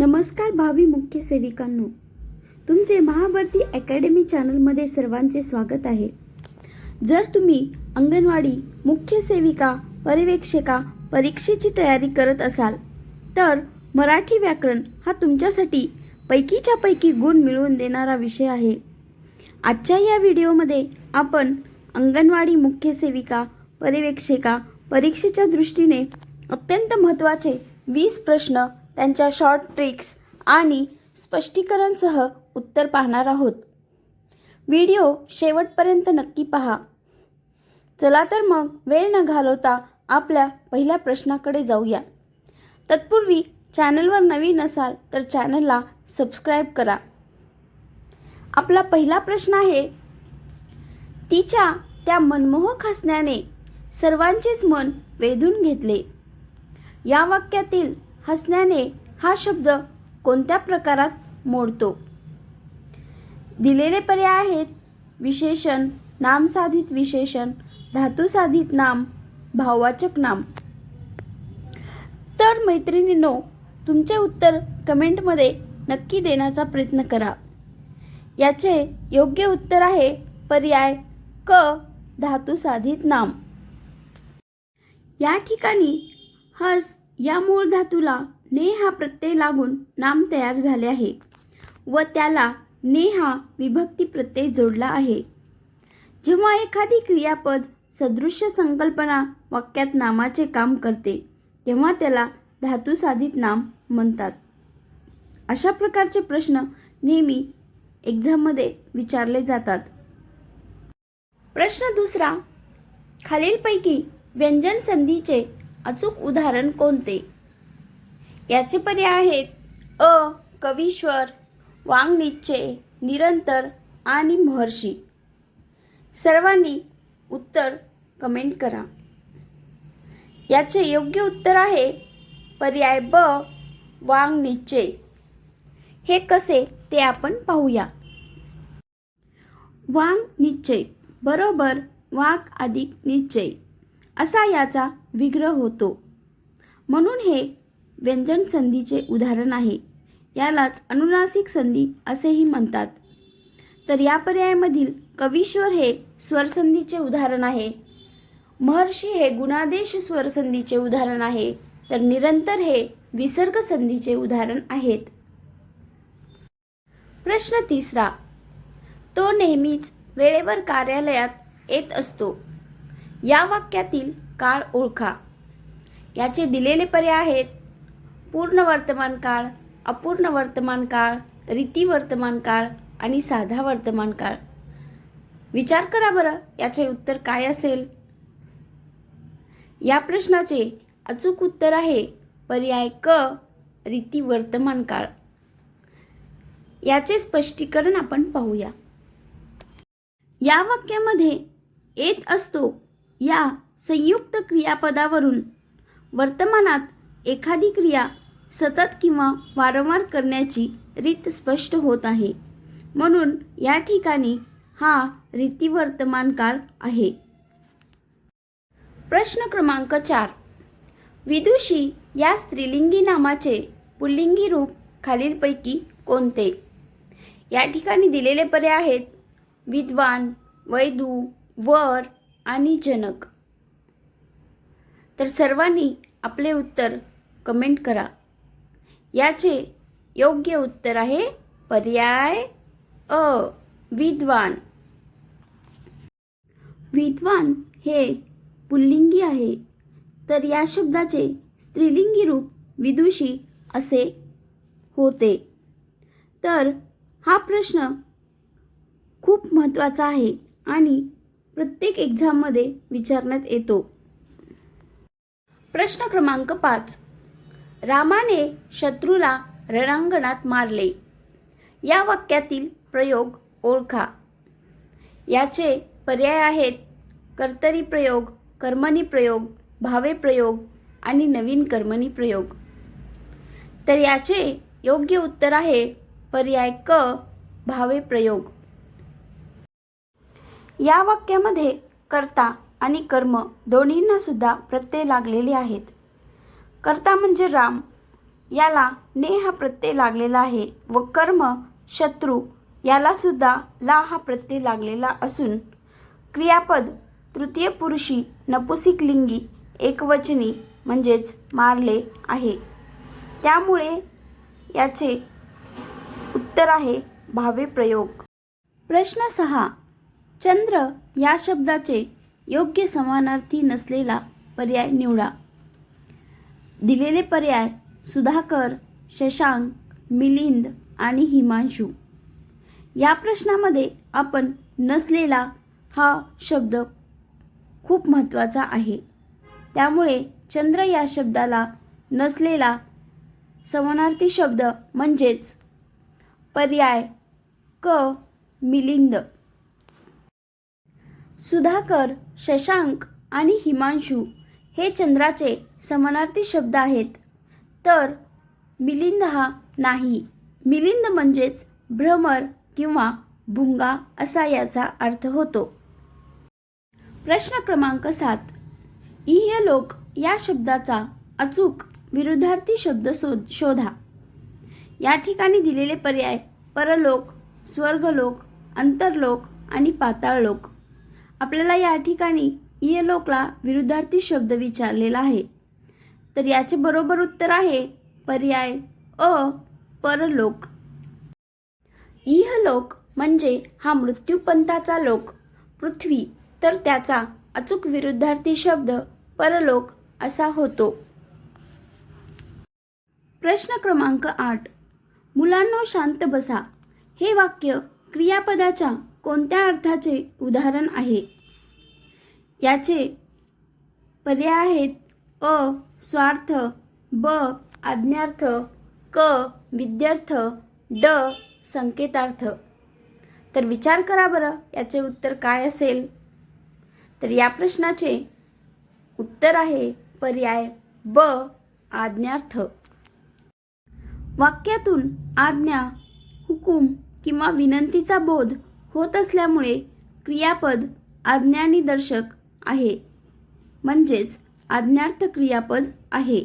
नमस्कार भावी मुख्य सेविकांनो, तुमचे महाभरती अकॅडमी चॅनलमध्ये सर्वांचे स्वागत आहे। जर तुम्ही अंगणवाडी मुख्य सेविका पर्यवेक्षिका परीक्षेची तयारी करत असाल तर मराठी व्याकरण हा तुमच्यासाठी पैकीच्या पैकी गुण मिळवून देणारा विषय आहे। आजच्या या व्हिडिओमध्ये आपण अंगणवाडी मुख्य सेविका पर्यवेक्षिका परीक्षेच्या दृष्टीने अत्यंत महत्त्वाचे 20 प्रश्न, त्यांच्या शॉर्ट ट्रिक्स आणि स्पष्टीकरणासह उत्तर पाहणार आहोत। व्हिडिओ शेवटपर्यंत नक्की पहा। चला तर मग वेळ न घालवता आपल्या पहिल्या प्रश्नाकडे जाऊया। तत्पूर्वी चॅनलवर नवीन असाल तर चॅनलला सबस्क्राइब करा। आपला पहिला प्रश्न आहे, तिच्या त्या मनमोहक हसण्याने सर्वांचेच मन वेधून घेतले। या वाक्यातील हसण्याने हा शब्द कोणत्या प्रकारात मोडतो? दिलेले पर्याय आहेत विशेषण, नामसाधित विशेषण, धातुसाधित नाम, भाववाचक नाम। तर मैत्रिणींनो, तुमचे उत्तर कमेंटमध्ये नक्की देण्याचा प्रयत्न करा। याचे योग्य उत्तर आहे पर्याय क, धातुसाधित नाम। या ठिकाणी हस या मूळ धातूला ने हा प्रत्यय लागून नाम तयार झाले आहे व त्याला ने हा विभक्ती प्रत्यय जोडला आहे। जेव्हा एखादी क्रियापद सदृश्य संकल्पना वाक्यात नामाचे काम करते तेव्हा त्याला धातुसाधित नाम म्हणतात। अशा प्रकारचे प्रश्न नेहमी एक्झाममध्ये विचारले जातात। प्रश्न दुसरा, खालीलपैकी व्यंजन संधीचे अचूक उदाहरण कोणते? याचे पर्याय आहेत अ, कवीश्वर, वांगनिश्चय, निरंतर आणि महर्षी। सर्वांनी उत्तर कमेंट करा। याचे योग्य उत्तर आहे पर्याय ब, वांगनिश्चय। हे कसे ते आपण पाहूया। वांगनिश्चय बरोबर वाक अधिक निश्चय असा याचा विग्रह होतो, म्हणून हे व्यंजन संधीचे उदाहरण आहे। यालाच अनुनासिक संधी असेही म्हणतात। तर या पर्यायामधील कवीश्वर हे स्वरसंधीचे उदाहरण आहे, महर्षी हे गुणादेश स्वरसंधीचे उदाहरण आहे, तर निरंतर हे विसर्ग संधीचे उदाहरण आहेत। प्रश्न तिसरा, तो नेहमीच वेळेवर कार्यालयात येत असतो। या वाक्यातील काळ ओळखा। याचे दिलेले पर्याय आहेत पूर्ण वर्तमान काळ, अपूर्ण वर्तमान काळ, रीती वर्तमान काळ आणि साधा वर्तमान काळ। विचार करा बरं, याचे उत्तर काय असेल? या प्रश्नाचे अचूक उत्तर आहे पर्याय क, रीती वर्तमान काळ। याचे स्पष्टीकरण आपण पाहूया। या वाक्यामध्ये येत असतो या संयुक्त क्रियापदावरून वर्तमानात एखादी क्रिया सतत किंवा वारंवार करण्याची रीत स्पष्ट होत आहे, म्हणून या ठिकाणी हा रीती वर्तमान काळ आहे। प्रश्न क्रमांक 4, विदुषी या स्त्रीलिंगी नामाचे पुल्लिंगी रूप खालीलपैकी कोणते? या ठिकाणी दिलेले पर्याय आहेत विद्वान, वैदू, वर आणि जनक। तर सर्वांनी आपले उत्तर कमेंट करा। याचे योग्य उत्तर आहे पर्याय अ, विद्वान। विद्वान हे पुल्लिंगी आहे, तर या शब्दाचे स्त्रीलिंगी रूप विदुषी असे होते। तर हा प्रश्न खूप महत्त्वाचा आहे आणि प्रत्येक एक्झाममध्ये विचारण्यात येतो। प्रश्न क्रमांक 5, रामाने शत्रूला रणांगणात मारले। या वाक्यातील प्रयोग ओळखा। याचे पर्याय आहेत कर्तरी प्रयोग, कर्मणी प्रयोग, भावे प्रयोग आणि नवीन कर्मणी प्रयोग। तर याचे योग्य उत्तर आहे पर्याय क, भावे प्रयोग। या वाक्यामध्ये कर्ता आणि कर्म दोन्हींना सुद्धा प्रत्यय लागलेले आहेत। कर्ता म्हणजे राम याला ने हा प्रत्यय लागलेला आहे व कर्म शत्रू याला सुद्धा ला हा प्रत्यय लागलेला असून क्रियापद तृतीय पुरुषी नपुंसकलिंगी एकवचनी म्हणजेच मारले आहे. त्यामुळे याचे उत्तर आहे भावे प्रयोग. प्रश्न 6. चंद्र या शब्दाचे योग्य समानार्थी नसलेला पर्याय निवडा. दिलेले पर्याय सुधाकर, शशांक, मिलिंद आणि हिमांशू. या प्रश्नामध्ये आपण नसलेला हा शब्द खूप महत्त्वाचा आहे. त्यामुळे चंद्र या शब्दाला नसलेला समानार्थी शब्द म्हणजेच पर्याय क मिलिंद. सुधाकर, शशांक आणि हिमांशू हे चंद्राचे समानार्थी शब्द आहेत, तर मिलिंद हा नाही. मिलिंद म्हणजेच भ्रमर किंवा भुंगा असा याचा अर्थ होतो. प्रश्न क्रमांक 7. इहलोक या शब्दाचा अचूक विरुद्धार्थी शब्द शोधा. या ठिकाणी दिलेले पर्याय परलोक, स्वर्गलोक, अंतरलोक आणि पाताळलोक. आपल्याला या ठिकाणी इहलोकला विरुद्धार्थी शब्द विचारलेला आहे, तर याचे बरोबर उत्तर आहे पर्याय अ परलोक. इहलोक म्हणजे हा मृत्यूपंथाचा लोक पृथ्वी, तर त्याचा अचूक विरुद्धार्थी शब्द परलोक असा होतो. प्रश्न क्रमांक 8. मुलांनो शांत बसा हे वाक्य क्रियापदाच्या कोणत्या अर्थाचे उदाहरण आहे? याचे पर्याय आहेत अ स्वार्थ, ब आज्ञार्थ, क विद्यार्थ, ड संकेतार्थ. तर विचार करा बरं, याचे उत्तर काय असेल? तर या प्रश्नाचे उत्तर आहे पर्याय ब आज्ञार्थ. वाक्यातून आज्ञा, हुकूम किंवा विनंतीचा बोध होत असल्यामुळे क्रियापद आज्ञानिदर्शक आहे, म्हणजेच आज्ञार्थ क्रियापद आहे.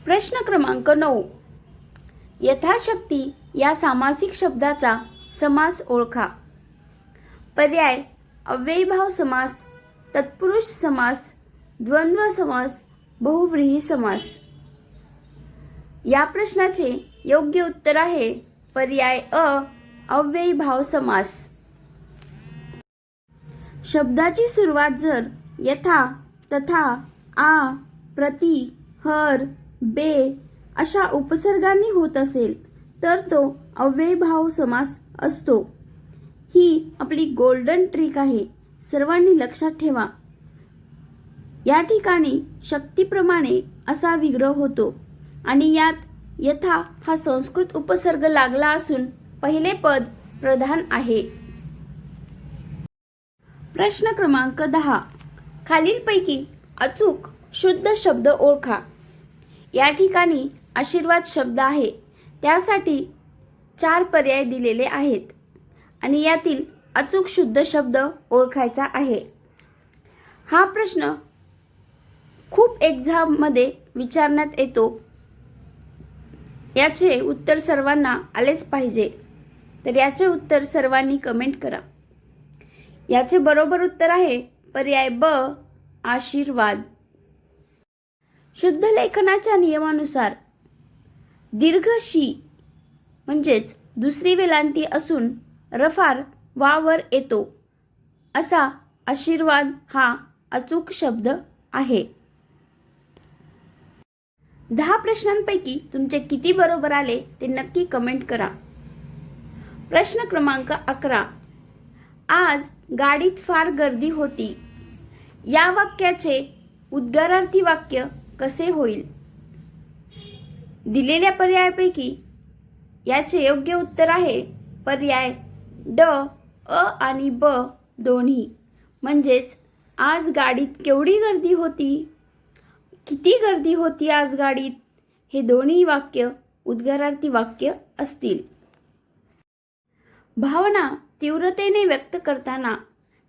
प्रश्न क्रमांक 9. यथाशक्ती या सामासिक शब्दाचा समास ओळखा. पर्याय अव्ययीभाव समास, तत्पुरुष समास, द्वंद्व समास, बहुव्रीही समास. या प्रश्नाचे योग्य उत्तर आहे पर्याय अ अव्ययीभाव समास. शब्दाची सुरुवात जर यथा, तथा, आ, प्रति, हर, बे अशा उपसर्गांनी होत असेल तर तो अव्ययीभाव समास असतो. ही आपली गोल्डन ट्रिक आहे, सर्वांनी लक्षात ठेवा. या ठिकाणी शक्तीप्रमाणे असा विग्रह होतो आणि यात यथा हा संस्कृत उपसर्ग लागला असून पहिले पद प्रधान आहे. प्रश्न क्रमांक 10. खालीलपैकी अचूक शुद्ध शब्द ओळखा. या ठिकाणी आशीर्वाद शब्द आहे, त्यासाठी 4 पर्याय दिलेले आहेत आणि यातील अचूक शुद्ध शब्द ओळखायचा आहे. हा प्रश्न खूप एक्झाममध्ये विचारण्यात येतो. याचे उत्तर सर्वांना आलेच पाहिजे, तर याचे उत्तर सर्वांनी कमेंट करा. याचे बरोबर उत्तर आहे पर्याय ब आशीर्वाद. शुद्ध लेखनाच्या नियमानुसार दीर्घ शी म्हणजेच दुसरी वेलांटी असून रफार वावर येतो असा आशीर्वाद हा अचूक शब्द आहे. 10 प्रश्नांपैकी तुमचे किती बरोबर आले ते नक्की कमेंट करा. प्रश्न क्रमांक 11. आज गाडीत फार गर्दी होती. या वाक्याचे उद्गारार्थी वाक्य कसे होईल? दिलेल्या पर्यायापैकी याचे योग्य उत्तर आहे पर्याय ड अ आणि ब दोन्ही. म्हणजेच आज गाडीत केवढी गर्दी होती, किती गर्दी होती आज गाडीत, हे दोन्ही वाक्य उद्गारार्थी वाक्य असतील. भावना तीव्रतेने व्यक्त करताना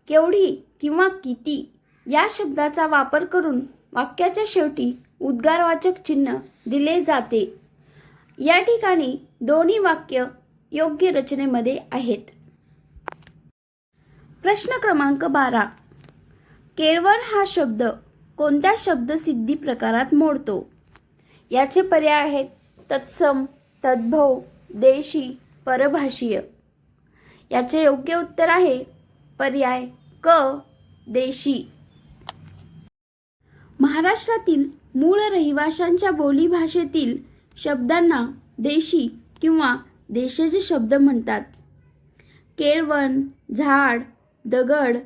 केवढी किंवा किती या शब्दाचा वापर करून वाक्याच्या शेवटी उद्गारवाचक चिन्ह दिले जाते. या ठिकाणी दोन्ही वाक्य योग्य रचनेमध्ये आहेत. प्रश्न क्रमांक 12. केळवण हा शब्द कोणत्या शब्दसिद्धी प्रकारात मोडतो? याचे पर्याय आहेत तत्सम, तद्भव, देशी, परभाषीय. याचे योग्य उत्तर आहे पर्याय क, देशी. महाराष्ट्रातील मूळ रहिवाशांच्या बोलीभाषेतील शब्दांना देशी किंवा देशाचे शब्द म्हणतात. केळवण, झाड, दगड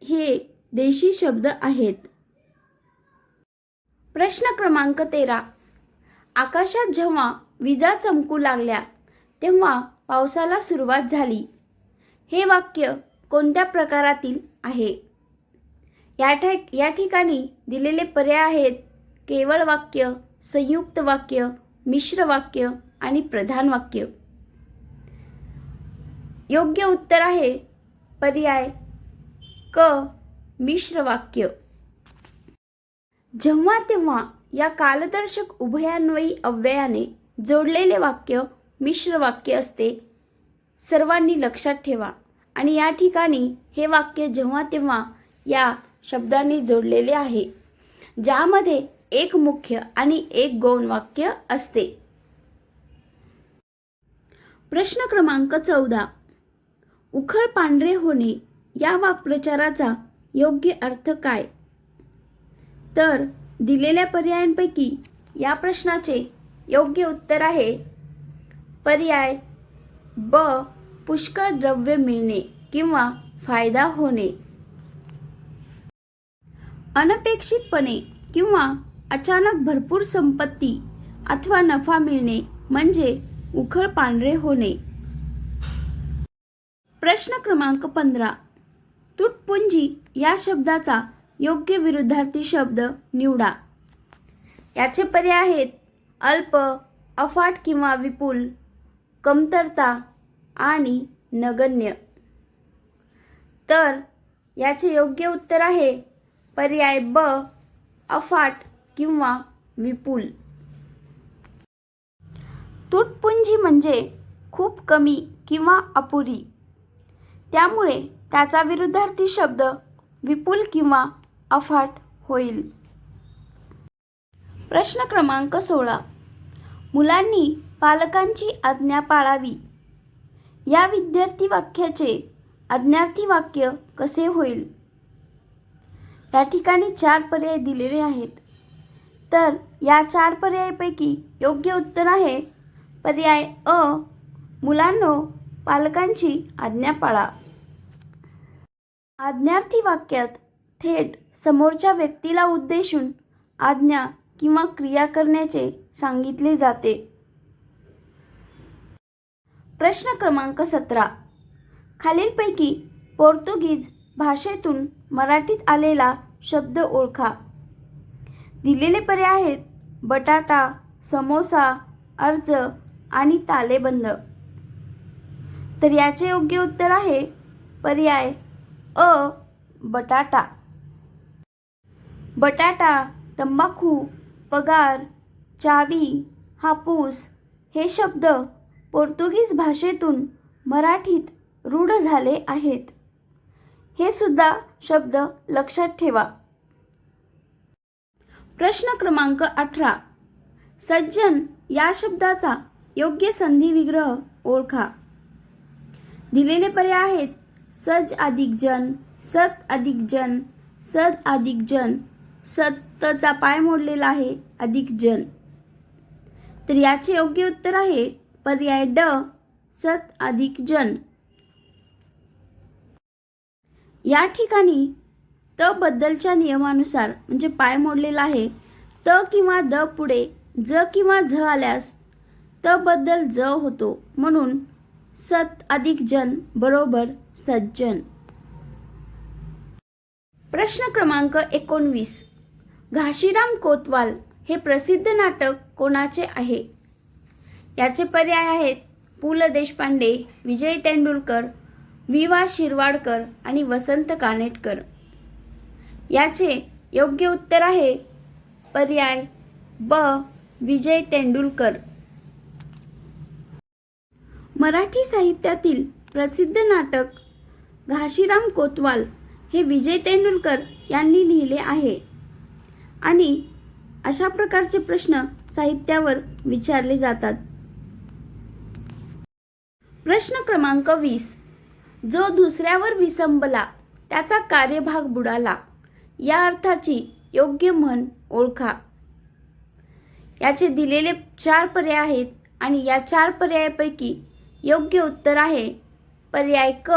हे देशी शब्द आहेत. प्रश्न क्रमांक 13. आकाशात जेव्हा विजा चमकू लागल्या तेव्हा पावसाला सुरुवात झाली. हे वाक्य कोणत्या प्रकारातील आहे? या ठिकाणी दिलेले पर्याय आहेत केवळ वाक्य, संयुक्त वाक्य, मिश्र वाक्य आणि प्रधान वाक्य. योग्य उत्तर आहे पर्याय क, मिश्र वाक्य. जेव्हा तेव्हा या कालदर्शक उभयान्वयी अव्ययाने जोडलेले वाक्य मिश्र वाक्य असते. सर्वांनी लक्षात ठेवा. आणि या ठिकाणी हे वाक्य जेव्हा तेव्हा या शब्दांनी जोडलेले आहे, ज्यामध्ये एक मुख्य आणि एक गौण वाक्य असते. प्रश्न क्रमांक 14. उखळ पांढरे होणे या वाक्प्रचाराचा योग्य अर्थ काय? तर दिलेल्या पर्यायांपैकी या प्रश्नाचे योग्य उत्तर आहे पर्याय ब, पुष्कळ द्रव्य मिळणे किंवा फायदा होणे. अनपेक्षितपणे किंवा अचानक भरपूर संपत्ती अथवा नफा मिळणे म्हणजे उखळ पांढरे होणे. प्रश्न क्रमांक 15. तुटपुंजी या शब्दाचा योग्य विरुद्धार्थी शब्द निवडा. याचे पर्याय आहेत अल्प, अफाट किंवा विपुल, कमतरता आणि नगण्य. तर याचे योग्य उत्तर आहे पर्याय ब, अफाट किंवा विपुल. तुटपुंजी म्हणजे खूप कमी किंवा अपुरी. त्यामुळे त्याचा विरुद्धार्थी शब्द विपुल किंवा अफाट होईल. प्रश्न क्रमांक 16. मुलांनी पालकांची आज्ञा पाळावी. या विद्यार्थी वाक्याचे आज्ञार्थी वाक्य कसे होईल? या ठिकाणी 4 पर्याय दिलेले आहेत. तर या 4 पर्यायापैकी योग्य उत्तर आहे पर्याय अ, मुलांनो पालकांची आज्ञा पाळा. आज्ञार्थी वाक्यात थेट समोरच्या व्यक्तीला उद्देशून आज्ञा किंवा क्रिया करण्याचे सांगितले जाते. प्रश्न क्रमांक 17. खालीलपैकी पोर्तुगीज भाषेतून मराठीत आलेला शब्द ओळखा. दिलेले पर्याय आहेत बटाटा, समोसा, अर्ज आणि तालेबंद. तर याचे योग्य उत्तर आहे पर्याय अ, बटाटा. बटाटा, तंबाखू, पगार, चावी, हापूस हे शब्द पोर्तुगीज भाषेतून मराठीत रूढ झाले आहेत. हे सुद्धा शब्द लक्षात ठेवा. प्रश्न क्रमांक 18. सज्जन या शब्दाचा योग्य संधी विग्रह ओळखा. दिलेले पर्याय आहेत सज अधिक जन, सत अधिक जन, सद अधिक जन, सतचा पाय मोडलेला आहे अधिक जन. तर याचे योग्य उत्तर आहे पर्याय ड, सत अधिक जन. या ठिकाणी त बद्दलच्या नियमानुसार म्हणजे पाय मोडलेला आहे, त किंवा द पुढे ज किंवा झ आल्यास त बद्दल ज होतो, म्हणून सत अधिक जन बरोबर सज्जन. प्रश्न क्रमांक 19. घाशीराम कोतवाल हे प्रसिद्ध नाटक कोणाचे आहे? याचे पर्याय आहेत पु ल देशपांडे, विजय तेंडुलकर, वि वा शिरवाडकर आणि वसंत कानेटकर. याचे योग्य उत्तर आहे पर्याय ब. विजय तेंडुलकर. मराठी साहित्यातील प्रसिद्ध नाटक घाशीराम कोतवाल हे विजय तेंडुलकर यांनी लिहिले आहे आणि अशा प्रकारचे प्रश्न साहित्यावर विचारले जातात. प्रश्न क्रमांक 20. जो दुसऱ्यावर विसंबला त्याचा कार्यभाग बुडाला या अर्थाची योग्य म्हण ओळखा. याचे दिलेले 4 पर्याय आहेत आणि या 4 पर्यायापैकी योग्य उत्तर आहे पर्याय क.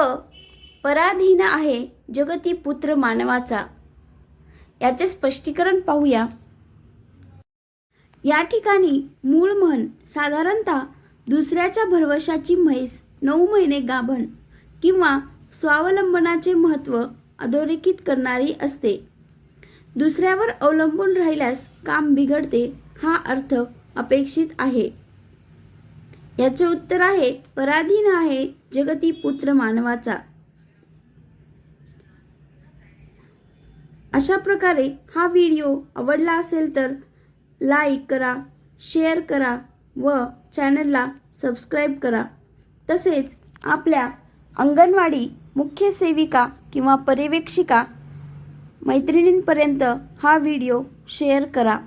पराधीन आहे जगती पुत्र मानवाचा. याचे स्पष्टीकरण पाहूया. या ठिकाणी मूळ म्हण साधारणतः दुसऱ्याच्या भरवशाची म्हैस 9 महिने गाभण किंवा स्वावलंबनाचे महत्त्व अधोरेखित करणारी असते. दुसऱ्यावर अवलंबून राहिल्यास काम बिघडते हा अर्थ अपेक्षित आहे. याचे उत्तर आहे पराधीन आहे जगती पुत्र मानवाचा. अशा प्रकारे हा व्हिडिओ आवडला असेल तर लाईक करा, शेअर करा व चॅनलला सबस्क्राईब करा. तसेच आपल्या अंगणवाडी मुख्य सेविका किंवा पर्यवेक्षिका मैत्रिणींपर्यंत हा व्हिडिओ शेअर करा.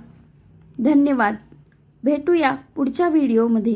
धन्यवाद. भेटूया पुढच्या व्हिडिओमध्ये.